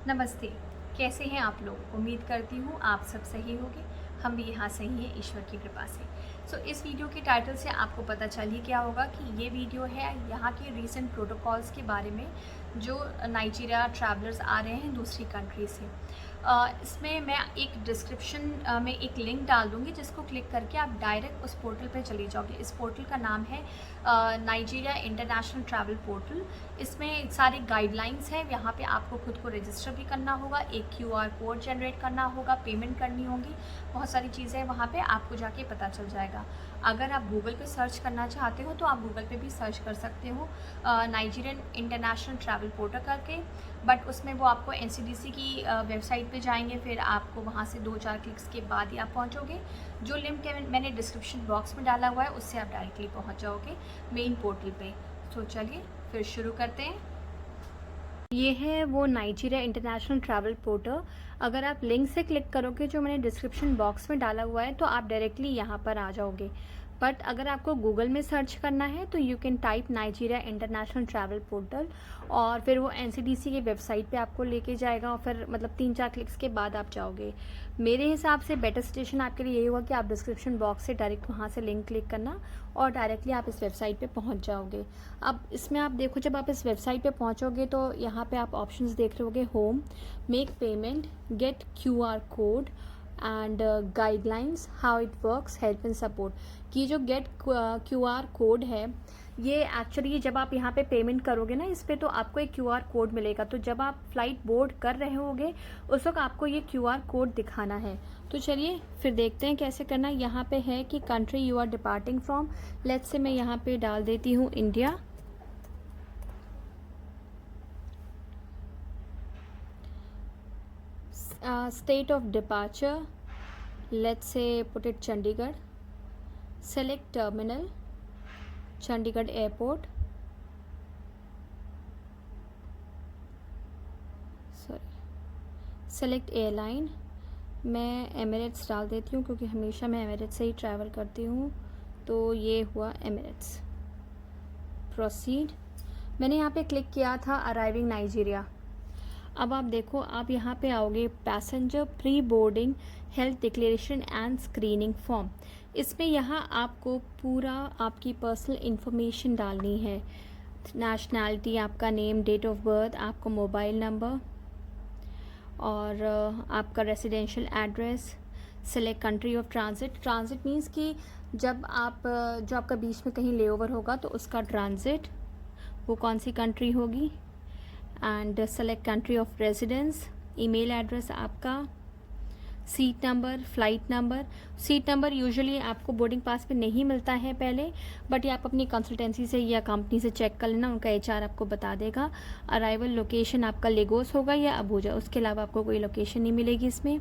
नमस्ते। कैसे हैं आप लोग? उम्मीद करती हूँ आप सब सही होंगे। हम भी यहाँ सही हैं ईश्वर की कृपा से। इस वीडियो के टाइटल से आपको पता चल ही गया होगा कि ये वीडियो है यहाँ के रीसेंट प्रोटोकॉल्स के बारे में, जो नाइजीरिया ट्रैवलर्स आ रहे हैं दूसरी कंट्री से। इसमें मैं एक डिस्क्रिप्शन में एक लिंक डाल दूँगी, जिसको क्लिक करके आप डायरेक्ट उस पोर्टल पे चले जाओगे। इस पोर्टल का नाम है नाइजीरिया इंटरनेशनल ट्रैवल पोर्टल। इसमें सारे गाइडलाइंस हैं। यहाँ पे आपको खुद को रजिस्टर भी करना होगा, एक क्यूआर कोड जनरेट करना होगा, पेमेंट करनी होगी, बहुत सारी चीज़ें वहाँ पे आपको जाके पता चल जाएगा। अगर आप गूगल पे सर्च करना चाहते हो तो आप गूगल पे भी सर्च कर सकते हो नाइजीरियन इंटरनेशनल ट्रैवल पोर्टल करके, बट उसमें वो आपको एनसीडीसी की वेबसाइट पे जाएंगे, फिर आपको वहाँ से 2-4 क्लिक्स के बाद ही आप पहुँचोगे। जो लिंक मैंने डिस्क्रिप्शन बॉक्स में डाला हुआ है उससे आप डायरेक्टली पहुँच जाओगे मेन पोर्टल पे। तो चलिए फिर शुरू करते हैं। ये है वो नाइजीरिया इंटरनेशनल ट्रैवल पोर्टल। अगर आप लिंक से क्लिक करोगे जो मैंने डिस्क्रिप्शन बॉक्स में डाला हुआ है तो आप डायरेक्टली यहाँ पर आ जाओगे। बट अगर आपको गूगल में सर्च करना है तो you can type Nigeria international travel portal और फिर वो एनसीडीसी की वेबसाइट पे आपको लेके जाएगा और फिर मतलब 3-4 क्लिक्स के बाद आप जाओगे। मेरे हिसाब से बेटर सजेशन आपके लिए यही होगा कि आप डिस्क्रिप्शन बॉक्स से डायरेक्ट वहाँ से लिंक क्लिक करना और डायरेक्टली आप इस वेबसाइट पे पहुँच जाओगे। अब इसमें आप देखो, जब आप इस वेबसाइट पे पहुँचोगे तो यहाँ पे आप ऑप्शंस देख रहे होगे, home, make payment, get QR code and guidelines, how it works, help and support. कि जो गेट क्यूआर कोड है, ये एक्चुअली जब आप यहाँ पे पेमेंट करोगे ना इस पे, तो आपको एक क्यूआर कोड मिलेगा। तो जब आप फ्लाइट बोर्ड कर रहे होगे उस वक्त आपको ये क्यूआर कोड दिखाना है। तो चलिए फिर देखते हैं कैसे करना है। यहाँ पे है कि country you are departing from, let's say मैं यहाँ पे डाल देती हूँ India. State of departure, let's say put it Chandigarh. Select terminal, Chandigarh airport. Select airline, मैं एमिरेट्स डाल देती हूँ क्योंकि हमेशा मैं एमिरेट्स से ही ट्रैवल करती हूँ। तो ये हुआ एमिरेट्स। प्रोसीड। मैंने यहाँ पे क्लिक किया था अराइविंग नाइजीरिया। अब आप देखो, आप यहाँ पे आओगे passenger pre boarding health declaration and screening form. इसमें यहाँ आपको पूरा आपकी पर्सनल इन्फॉर्मेशन डालनी है। नेशनैलिटी, आपका नेम, डेट ऑफ बर्थ, आपका मोबाइल नंबर और आपका residential address. Select country of transit. Transit means कि जब आप जो आपका बीच में कहीं लेओवर होगा तो उसका ट्रांजिट वो कौन सी कंट्री होगी। And select country of residence, email address आपका, seat number, flight number. Seat number usually आपको बोर्डिंग पास पे नहीं मिलता है पहले, बट ये आप अपनी कंसल्टेंसी से या कंपनी से चेक कर लेना, उनका एचआर आपको बता देगा। अराइवल लोकेशन आपका लेगोस होगा या अबूजा, उसके अलावा आपको कोई लोकेशन नहीं मिलेगी इसमें।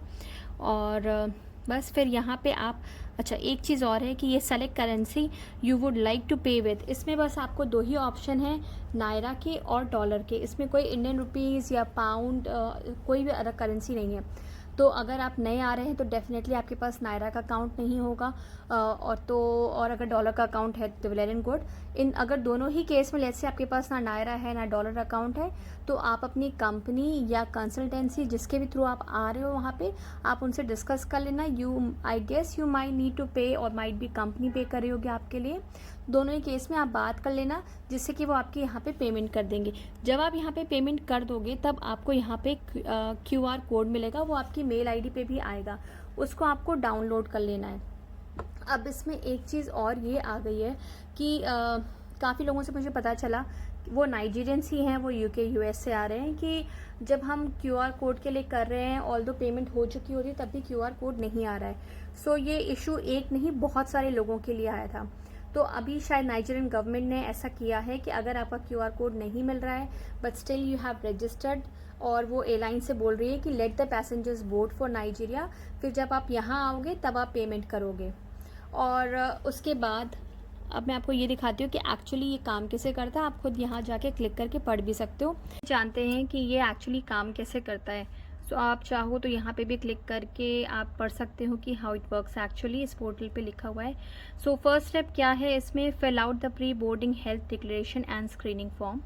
और बस फिर यहाँ पे आप, अच्छा एक चीज़ और है कि ये select currency you would like to pay with. इसमें बस आपको 2 ही ऑप्शन है, नायरा के और डॉलर के। इसमें कोई इंडियन रुपीज़ या पाउंड कोई भी अलग करेंसी नहीं है। तो अगर आप नए आ रहे हैं तो डेफिनेटली आपके पास नायरा का अकाउंट नहीं होगा, और अगर डॉलर का अकाउंट है तो वेल एंड गुड। अगर दोनों ही केस में लेट्स से आपके पास ना नायरा है ना डॉलर अकाउंट है, तो आप अपनी कंपनी या कंसल्टेंसी जिसके भी थ्रू आप आ रहे हो वहाँ पे आप उनसे डिस्कस कर लेना। I guess you might need to pay और माइट भी कंपनी पे कर रही होगी आपके लिए। दोनों ही केस में आप बात कर लेना, जिससे कि वो आपके यहाँ पे पेमेंट कर देंगे। जब आप यहाँ पे पेमेंट कर दोगे तब आपको यहाँ पे क्यूआर कोड मिलेगा, वो आपकी मेल आईडी पे भी आएगा, उसको आपको डाउनलोड कर लेना है। अब इसमें एक चीज़ और ये आ गई है कि काफ़ी लोगों से मुझे पता चला, वो नाइजीरियंस ही हैं, वो यूके यूएस से आ रहे हैं, कि जब हम क्यूआर कोड के लिए कर रहे हैं ऑल्दो पेमेंट हो चुकी होती है तब भी क्यूआर कोड नहीं आ रहा है। ये इशू एक नहीं बहुत सारे लोगों के लिए आया था। तो अभी शायद नाइजीरियन गवर्नमेंट ने ऐसा किया है कि अगर आपका क्यूआर कोड नहीं मिल रहा है but still you have registered, और वो एयरलाइन से बोल रही है कि let the passengers board for Nigeria, फिर जब आप यहाँ आओगे तब आप पेमेंट करोगे। और उसके बाद अब मैं आपको ये दिखाती हूँ कि एक्चुअली ये काम कैसे करता है। आप खुद यहाँ जाके क्लिक करके पढ़ भी सकते हो, जानते हैं कि ये एक्चुअली काम कैसे करता है। सो आप चाहो तो यहाँ पे भी क्लिक करके आप पढ़ सकते हो कि हाउ इट वर्क्स एक्चुअली, इस पोर्टल पे लिखा हुआ है। सो फर्स्ट स्टेप क्या है इसमें, fill out the pre boarding health declaration and screening form.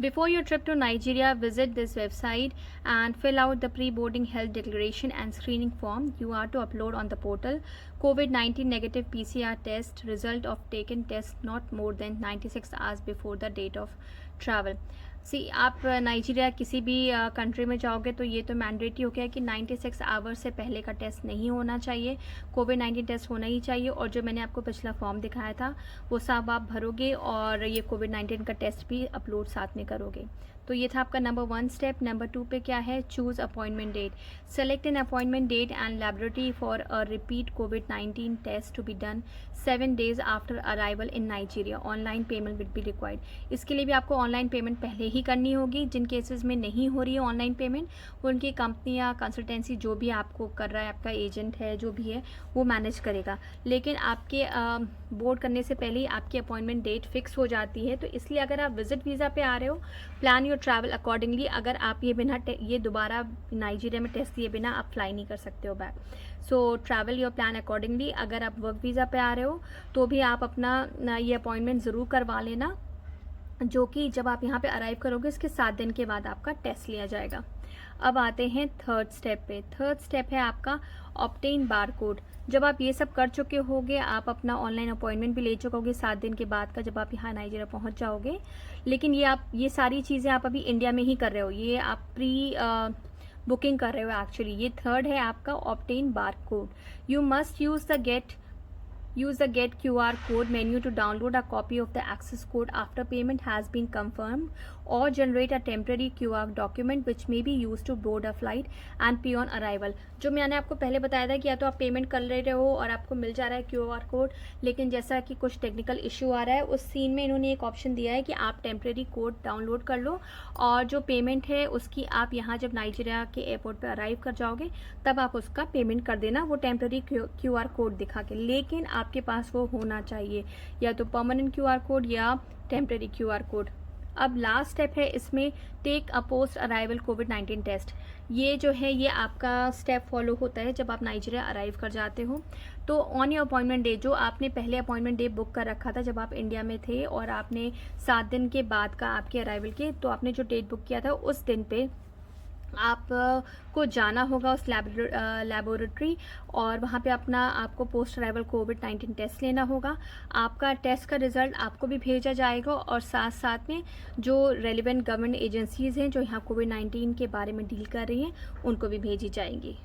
Before your trip to Nigeria visit this website and fill out the pre-boarding health declaration and screening form you are to upload on the portal. COVID-19 negative PCR test result of taken test not more than 96 hours before the date of travel. सी आप Nigeria किसी भी country में जाओगे तो ये तो mandatory हो गया है कि 96 आवर्स से पहले का टेस्ट नहीं होना चाहिए, कोविड-19 टेस्ट होना ही चाहिए। और जो मैंने आपको पिछला फॉर्म दिखाया था वो सब आप भरोगे और ये कोविड-19 का टेस्ट भी अपलोड साथ में करोगे। तो ये था आपका नंबर 1 स्टेप। नंबर 2 पे क्या है, choose appointment date. Select an appointment date and laboratory for a repeat कोविड-19 test to be done 7 days after arrival in Nigeria. Online payment will be required. इसके लिए भी आपको ऑनलाइन पेमेंट पहले ही करनी होगी। जिन केसेस में नहीं हो रही है ऑनलाइन पेमेंट, वो उनकी कंपनी या कंसल्टेंसी जो भी आपको कर रहा है, आपका एजेंट है जो भी है, वो मैनेज करेगा। लेकिन आपके बोर्ड करने से पहले ही आपकी अपॉइंटमेंट डेट फिक्स हो जाती है। तो इसलिए अगर आप विजिट वीज़ा पे आ रहे हो, प्लान योर ट्रैवल अकॉर्डिंगली। अगर आप ये दोबारा नाइजीरिया में टेस्ट दिए बिना आप फ्लाई नहीं कर सकते हो back. So travel your plan accordingly. अगर आप वर्क वीज़ा पे आ रहे हो तो भी आप अपना ये अपॉइंटमेंट ज़रूर करवा लेना, जो कि जब आप यहाँ पे अराइव करोगे उसके 7 दिन के बाद आपका टेस्ट लिया जाएगा। अब आते हैं थर्ड स्टेप पे। थर्ड स्टेप है आपका ऑब्टेन बार कोड। जब आप ये सब कर चुके होगे, आप अपना ऑनलाइन अपॉइंटमेंट भी ले चुके होगे 7 दिन के बाद का, जब आप यहाँ नाइजीरिया पहुँच जाओगे। लेकिन ये सारी चीज़ें आप अभी इंडिया में ही कर रहे हो, ये आप प्री बुकिंग कर रहे हो एक्चुअली। ये थर्ड है आपका obtain bar code. You must use the get QR code menu to download a copy of the access code after payment has been confirmed, or generate a temporary QR document which may be used to board a flight and pay on arrival। जो मैंने आपको पहले बताया था कि या तो आप पेमेंट कर ले रहे हो और आपको मिल जा रहा है QR कोड, लेकिन जैसा कि कुछ टेक्निकल इशू आ रहा है, उस सीन में इन्होंने एक ऑप्शन दिया है कि आप टेम्प्रेरी कोड डाउनलोड कर लो और जो पेमेंट है उसकी आप यहाँ जब नाइजीरिया के एयरपोर्ट पर अराइव कर जाओगे तब आप उसका पेमेंट कर देना, वो टेम्प्रेरी QR कोड दिखा के। लेकिन आपके पास वो होना चाहिए, या तो परमानेंट QR कोड या टेम्प्रेरी QR कोड। अब लास्ट स्टेप है इसमें, टेक अ पोस्ट अराइवल कोविड-19 टेस्ट। ये जो है ये आपका स्टेप फॉलो होता है जब आप नाइजीरिया अराइव कर जाते हो। तो ऑन योर अपॉइंटमेंट डे, जो आपने पहले अपॉइंटमेंट डे बुक कर रखा था जब आप इंडिया में थे और आपने 7 दिन के बाद का आपके अराइवल के, तो आपने जो डेट बुक किया था उस दिन पे आप को जाना होगा उस लैबोरेटरी और वहाँ पे आपको पोस्ट अराइवल कोविड-19 टेस्ट लेना होगा। आपका टेस्ट का रिज़ल्ट आपको भी भेजा जाएगा और साथ साथ में जो रेलिवेंट गवर्नमेंट एजेंसीज़ हैं जो यहाँ कोविड-19 के बारे में डील कर रही हैं उनको भी भेजी जाएंगी।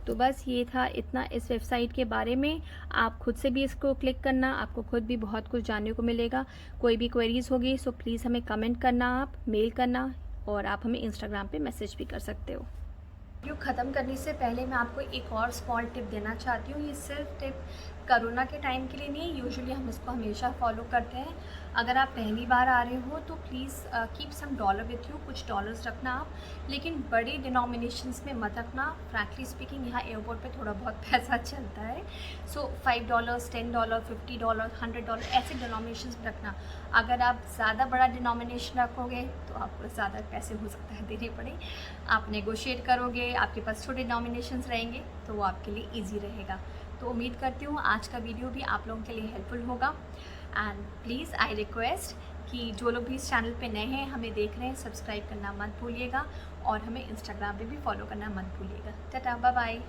तो बस ये था इतना इस वेबसाइट के बारे में। आप खुद से भी इसको क्लिक करना, आपको खुद भी बहुत कुछ जानने को मिलेगा। कोई भी क्वेरीज़ होगी सो प्लीज़ हमें कमेंट करना, आप मेल करना, और आप हमें इंस्टाग्राम पे मैसेज भी कर सकते हो। वीडियो ख़त्म करने से पहले मैं आपको एक और स्मॉल टिप देना चाहती हूँ। ये सिर्फ टिप कोरोना के टाइम के लिए नहीं है, यूजुअली हम इसको हमेशा फॉलो करते हैं। अगर आप पहली बार आ रहे हो तो please keep some dollar with you, कुछ डॉलर्स रखना आप, लेकिन बड़े डिनोमिनेशंस में मत रखना। फ्रैंकली स्पीकिंग यहाँ एयरपोर्ट पे थोड़ा बहुत पैसा चलता है। सो $5, $10, $50, $100 ऐसे डिनोमिनेशंस में रखना। अगर आप ज़्यादा बड़ा डिनोमिनेशन रखोगे तो आपको ज़्यादा पैसे हो सकता है देने पड़े। आप नेगोशिएट करोगे, आपके पास छोटे डिनोमिनेशंस रहेंगे तो वो आपके लिए ईजी रहेगा। तो उम्मीद करती हूँ आज का वीडियो भी आप लोगों के लिए हेल्पफुल होगा। एंड प्लीज़ आई रिक्वेस्ट कि जो लोग भी इस चैनल पे नए हैं, हमें देख रहे हैं, सब्सक्राइब करना मत भूलिएगा और हमें इंस्टाग्राम पे भी फॉलो करना मत भूलिएगा। टाटा, बाय बाय।